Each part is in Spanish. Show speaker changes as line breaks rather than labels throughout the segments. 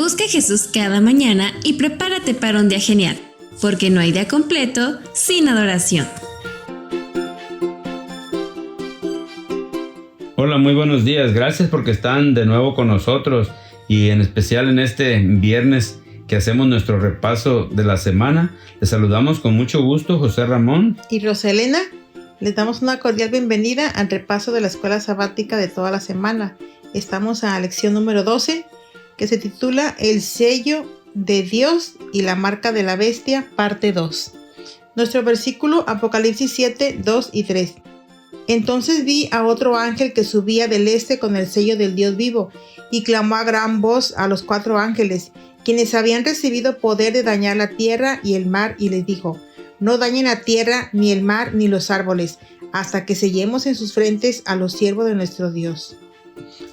Busca a Jesús cada mañana y prepárate para un día genial, porque no hay día completo sin adoración.
Hola, muy buenos días. Gracias porque están de nuevo con nosotros y en especial en este viernes que hacemos nuestro repaso de la semana. Les saludamos con mucho gusto José Ramón
y Roselena. Les damos una cordial bienvenida al repaso de la escuela sabática de toda la semana. Estamos a la lección número 12, que se titula El sello de Dios y la marca de la bestia, parte 2. Nuestro versículo, Apocalipsis 7, 2 y 3. Entonces vi a otro ángel que subía del este con el sello del Dios vivo, y clamó a gran voz a los 4 ángeles, quienes habían recibido poder de dañar la tierra y el mar, y les dijo: no dañen la tierra, ni el mar, ni los árboles, hasta que sellemos en sus frentes a los siervos de nuestro Dios.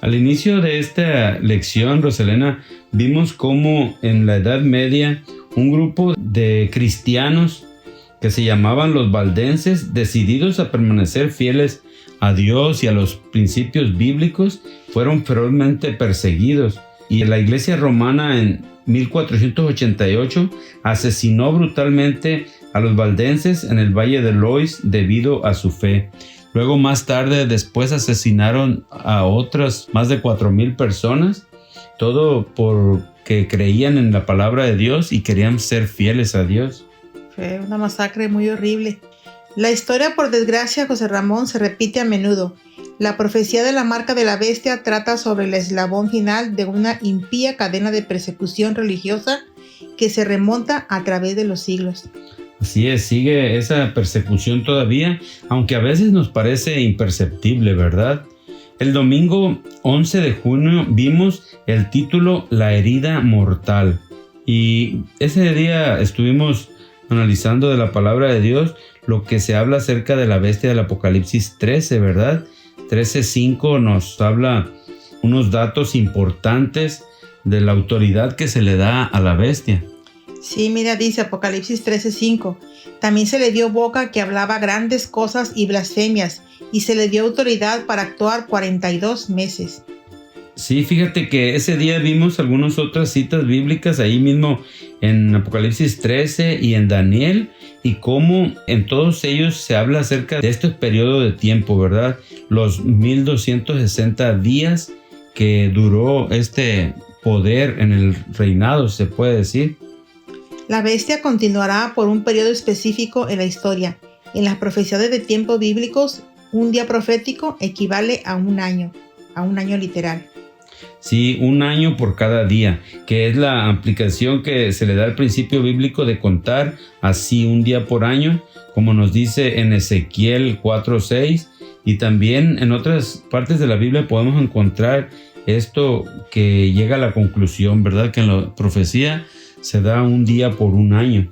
Al inicio de esta lección, Roselena, vimos cómo en la Edad Media un grupo de cristianos que se llamaban los valdenses, decididos a permanecer fieles a Dios y a los principios bíblicos, fueron ferozmente perseguidos. Y la Iglesia romana en 1488 asesinó brutalmente a los valdenses en el Valle de Lois debido a su fe. Luego más tarde después asesinaron a otras más de 4,000 personas, todo porque creían en la palabra de Dios y querían ser fieles a Dios.
Fue una masacre muy horrible. La historia, por desgracia, José Ramón, se repite a menudo. La profecía de la marca de la bestia trata sobre el eslabón final de una impía cadena de persecución religiosa que se remonta a través de los siglos.
Así es, sigue esa persecución todavía, aunque a veces nos parece imperceptible, ¿verdad? El domingo 11 de junio vimos el título La herida mortal. Y ese día estuvimos analizando de la palabra de Dios lo que se habla acerca de la bestia del Apocalipsis 13, ¿verdad? 13:5 nos habla unos datos importantes de la autoridad que se le da a la bestia.
Sí, mira, dice Apocalipsis 13:5. También se le dio boca que hablaba grandes cosas y blasfemias, y se le dio autoridad para actuar 42 meses.
Sí, fíjate que ese día vimos algunas otras citas bíblicas ahí mismo en Apocalipsis 13 y en Daniel, y cómo en todos ellos se habla acerca de este periodo de tiempo, ¿verdad? Los 1260 días que duró este poder en el reinado, se puede decir.
La bestia continuará por un periodo específico en la historia. En las profecías de tiempos bíblicos, un día profético equivale a un año literal.
Sí, un año por cada día, que es la aplicación que se le da al principio bíblico de contar así un día por año, como nos dice en Ezequiel 4:6, y también en otras partes de la Biblia podemos encontrar esto que llega a la conclusión, ¿verdad? Que en la profecía se da un día por un año.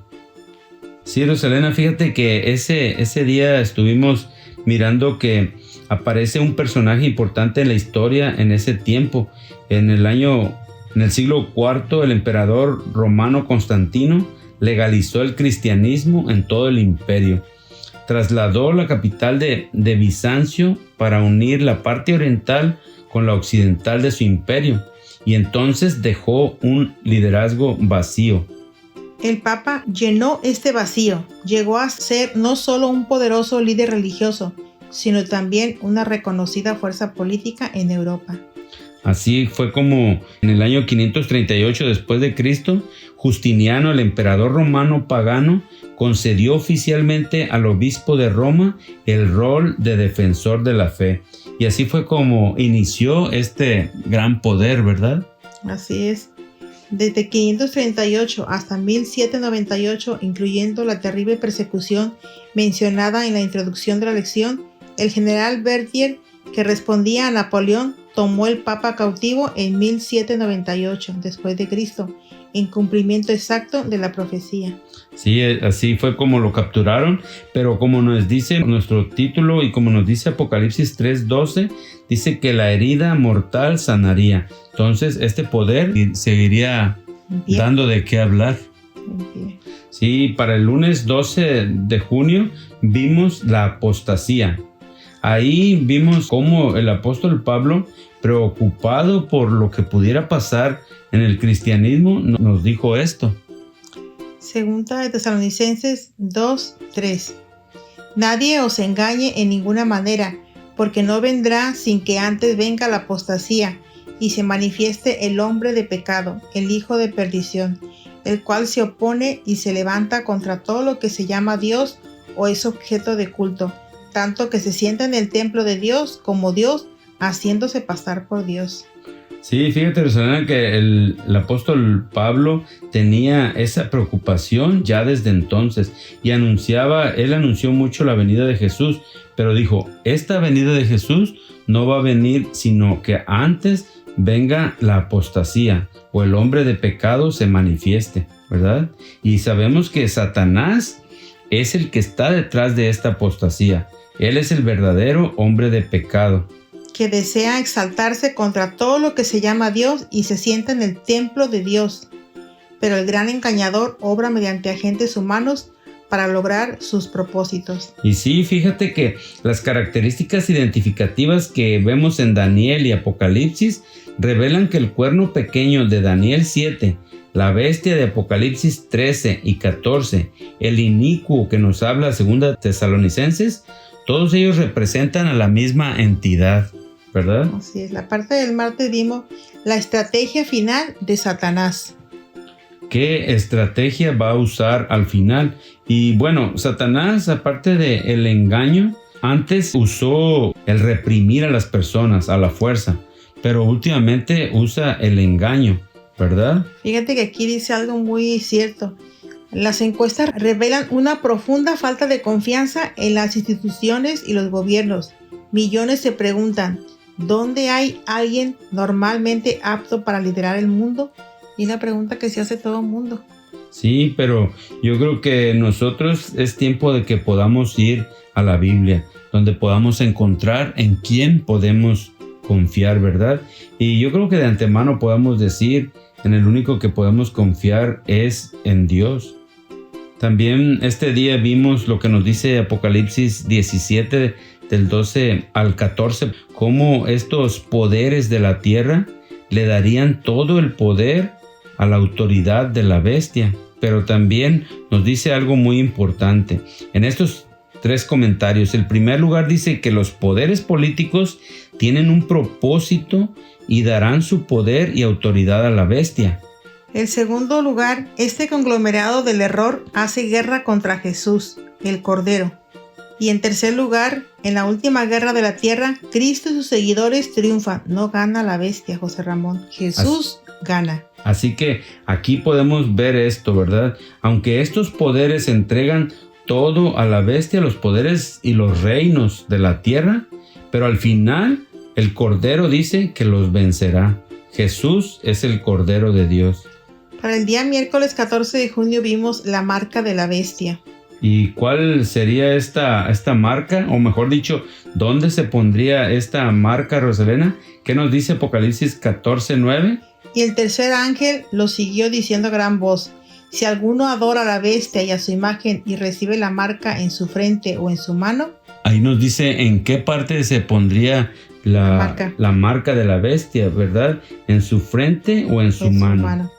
Sí, Roselena, fíjate que ese día estuvimos mirando que aparece un personaje importante en la historia en ese tiempo. En el siglo IV, el emperador romano Constantino legalizó el cristianismo en todo el imperio. Trasladó la capital de Bizancio para unir la parte oriental con la occidental de su imperio, y entonces dejó un liderazgo vacío.
El Papa llenó este vacío. Llegó a ser no solo un poderoso líder religioso, sino también una reconocida fuerza política en Europa.
Así fue como en el año 538 después de Cristo, Justiniano, el emperador romano pagano, concedió oficialmente al obispo de Roma el rol de defensor de la fe. Y así fue como inició este gran poder, ¿verdad?
Así es. Desde 538 hasta 1798, incluyendo la terrible persecución mencionada en la introducción de la lección, el general Berthier, que respondía a Napoleón, tomó el Papa cautivo en 1798 después de Cristo, en cumplimiento exacto de la profecía.
Sí, así fue como lo capturaron, pero como nos dice nuestro título y como nos dice Apocalipsis 3:12, dice que la herida mortal sanaría. Entonces este poder seguiría dando de qué hablar. Sí, para el lunes 12 de junio vimos la apostasía. Ahí vimos cómo el apóstol Pablo, preocupado por lo que pudiera pasar en el cristianismo, nos dijo esto.
Segunda de Tesalonicenses 2:3. Nadie os engañe en ninguna manera, porque no vendrá sin que antes venga la apostasía y se manifieste el hombre de pecado, el hijo de perdición, el cual se opone y se levanta contra todo lo que se llama Dios o es objeto de culto, tanto que se sienta en el templo de Dios como Dios, haciéndose pasar por Dios.
Sí, fíjate, Rosalena, que el apóstol Pablo tenía esa preocupación ya desde entonces y él anunció mucho la venida de Jesús, pero dijo, esta venida de Jesús no va a venir sino que antes venga la apostasía o el hombre de pecado se manifieste, ¿verdad? Y sabemos que Satanás es el que está detrás de esta apostasía. Él es el verdadero hombre de pecado,
que desea exaltarse contra todo lo que se llama Dios y se sienta en el templo de Dios. Pero el gran engañador obra mediante agentes humanos para lograr sus propósitos.
Y sí, fíjate que las características identificativas que vemos en Daniel y Apocalipsis revelan que el cuerno pequeño de Daniel 7, la bestia de Apocalipsis 13 y 14, el inicuo que nos habla segunda Tesalonicenses, todos ellos representan a la misma entidad, ¿verdad?
Así es, la parte del martes vimos la estrategia final de Satanás.
¿Qué estrategia va a usar al final? Y bueno, Satanás, aparte del engaño, antes usó el reprimir a las personas a la fuerza, pero últimamente usa el engaño, ¿verdad?
Fíjate que aquí dice algo muy cierto. Las encuestas revelan una profunda falta de confianza en las instituciones y los gobiernos. Millones se preguntan, ¿dónde hay alguien normalmente apto para liderar el mundo? Y la pregunta que se hace todo el mundo.
Sí, pero yo creo que nosotros es tiempo de que podamos ir a la Biblia, donde podamos encontrar en quién podemos confiar, ¿verdad? Y yo creo que de antemano podemos decir, en el único que podemos confiar es en Dios. También este día vimos lo que nos dice Apocalipsis 17, del 12 al 14, cómo estos poderes de la tierra le darían todo el poder a la autoridad de la bestia. Pero también nos dice algo muy importante. En estos 3 comentarios, el primer lugar dice que los poderes políticos tienen un propósito y darán su poder y autoridad a la bestia.
En segundo lugar, este conglomerado del error hace guerra contra Jesús, el Cordero. Y en tercer lugar, en la última guerra de la tierra, Cristo y sus seguidores triunfan. No gana la bestia, José Ramón. Jesús gana.
Así que aquí podemos ver esto, ¿verdad? Aunque estos poderes entregan todo a la bestia, los poderes y los reinos de la tierra, pero al final el Cordero dice que los vencerá. Jesús es el Cordero de Dios.
Para el día miércoles 14 de junio vimos la marca de la bestia.
¿Y cuál sería esta marca? O mejor dicho, ¿dónde se pondría esta marca, Rosalena? ¿Qué nos dice Apocalipsis 14:9?
Y el tercer ángel lo siguió diciendo a gran voz: si alguno adora a la bestia y a su imagen y recibe la marca en su frente o en su mano.
Ahí nos dice en qué parte se pondría la marca de la bestia, ¿verdad? ¿En su frente o en su mano?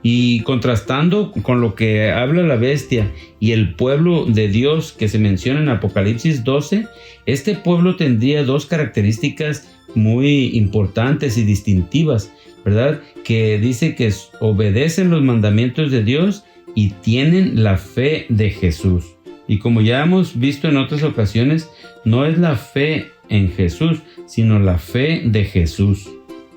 Y contrastando con lo que habla la bestia y el pueblo de Dios que se menciona en Apocalipsis 12, este pueblo tendría 2 características muy importantes y distintivas, ¿verdad? Que dice que obedecen los mandamientos de Dios y tienen la fe de Jesús. Y como ya hemos visto en otras ocasiones, no es la fe en Jesús, sino la fe de Jesús.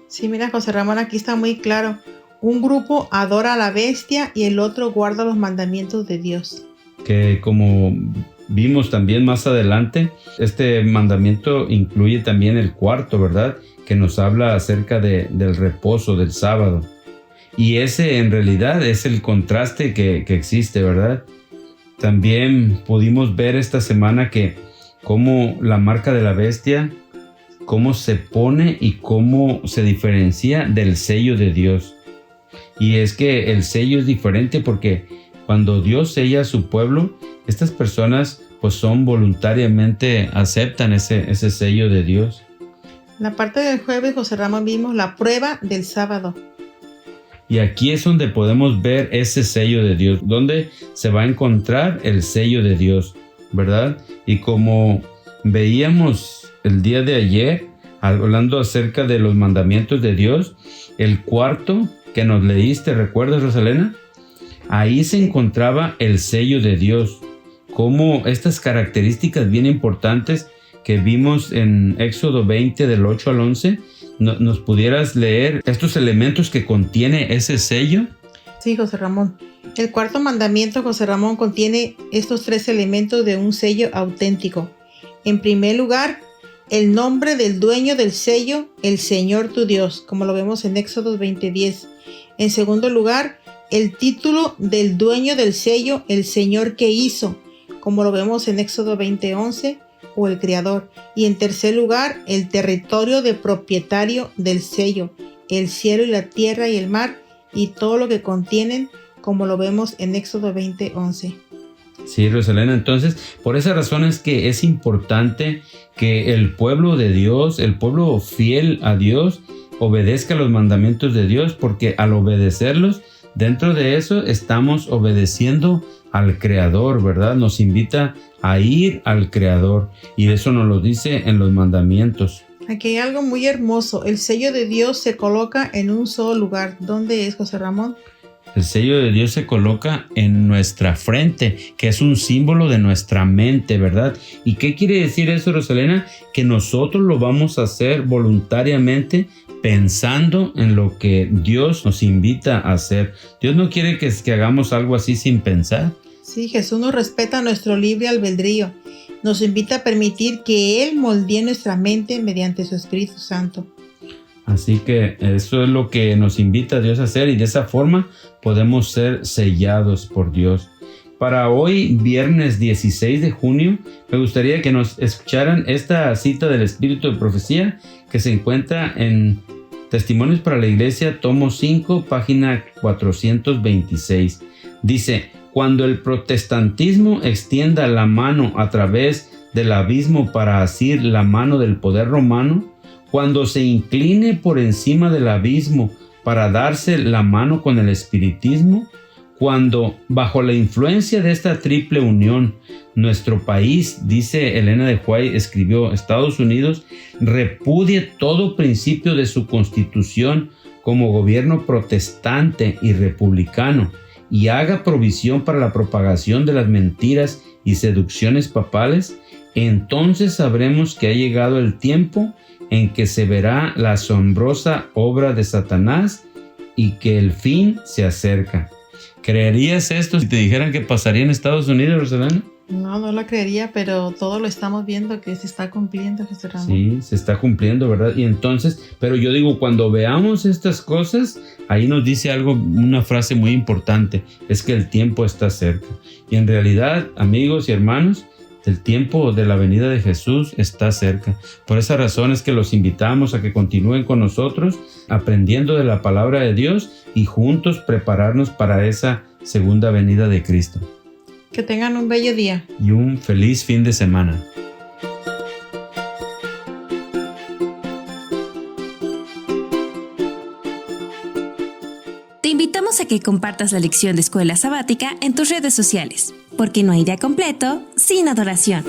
Sí, mira, José Ramón, aquí está muy claro. Un grupo adora a la bestia y el otro guarda los mandamientos de Dios.
Que como vimos también más adelante, este mandamiento incluye también el cuarto, ¿verdad? Que nos habla acerca del reposo del sábado. Y ese en realidad es el contraste que existe, ¿verdad? También pudimos ver esta semana que cómo la marca de la bestia, cómo se pone y cómo se diferencia del sello de Dios. Y es que el sello es diferente porque cuando Dios sella a su pueblo, estas personas pues son voluntariamente aceptan ese sello de Dios.
En la parte del jueves, José Ramón, vimos la prueba del sábado.
Y aquí es donde podemos ver ese sello de Dios, donde se va a encontrar el sello de Dios, ¿verdad? Y como veíamos el día de ayer, hablando acerca de los mandamientos de Dios, el cuarto que nos leíste, ¿recuerdas, Rosalena? Ahí se encontraba el sello de Dios, como estas características bien importantes que vimos en Éxodo 20 del 8 al 11, ¿nos pudieras leer estos elementos que contiene ese sello?
Sí, José Ramón. El cuarto mandamiento, José Ramón, contiene estos 3 elementos de un sello auténtico. En primer lugar, el nombre del dueño del sello, el Señor tu Dios, como lo vemos en Éxodo 20:10. En segundo lugar, el título del dueño del sello, el Señor que hizo, como lo vemos en Éxodo 20:11, o el Creador. Y en tercer lugar, el territorio de propietario del sello, el cielo y la tierra y el mar, y todo lo que contienen, como lo vemos en Éxodo 20:11.
Sí, Rosalena, entonces por esa razón es que es importante que el pueblo de Dios, el pueblo fiel a Dios, obedezca los mandamientos de Dios, porque al obedecerlos, dentro de eso estamos obedeciendo al Creador, ¿verdad? Nos invita a ir al Creador, y eso nos lo dice en los mandamientos.
Aquí hay algo muy hermoso. El sello de Dios se coloca en un solo lugar. ¿Dónde es, José Ramón?
El sello de Dios se coloca en nuestra frente, que es un símbolo de nuestra mente, ¿verdad? ¿Y qué quiere decir eso, Rosalena? Que nosotros lo vamos a hacer voluntariamente, pensando en lo que Dios nos invita a hacer. Dios no quiere que hagamos algo así sin pensar.
Sí, Jesús nos respeta nuestro libre albedrío. Nos invita a permitir que Él moldee nuestra mente mediante su Espíritu Santo.
Así que eso es lo que nos invita a Dios a hacer, y de esa forma podemos ser sellados por Dios. Para hoy, viernes 16 de junio, me gustaría que nos escucharan esta cita del Espíritu de Profecía que se encuentra en Testimonios para la Iglesia, tomo 5, página 426. Dice: cuando el protestantismo extienda la mano a través del abismo para asir la mano del poder romano, cuando se incline por encima del abismo para darse la mano con el espiritismo, cuando bajo la influencia de esta triple unión, nuestro país, dice Elena de White, escribió, Estados Unidos, repudie todo principio de su constitución como gobierno protestante y republicano, y haga provisión para la propagación de las mentiras y seducciones papales, entonces sabremos que ha llegado el tiempo en que se verá la asombrosa obra de Satanás y que el fin se acerca. ¿Creerías esto si te dijeran que pasaría en Estados Unidos, Rosalena?
No lo creería, pero todo lo estamos viendo que se está cumpliendo, José Ramón.
Sí, se está cumpliendo, ¿verdad? Y entonces, pero yo digo, cuando veamos estas cosas, ahí nos dice algo, una frase muy importante, es que el tiempo está cerca. Y en realidad, amigos y hermanos, el tiempo de la venida de Jesús está cerca. Por esa razón es que los invitamos a que continúen con nosotros, aprendiendo de la palabra de Dios y juntos prepararnos para esa segunda venida de Cristo.
Que tengan un bello día.
Y un feliz fin de semana.
Te invitamos a que compartas la lección de Escuela Sabática en tus redes sociales, porque no hay día completo sin adoración.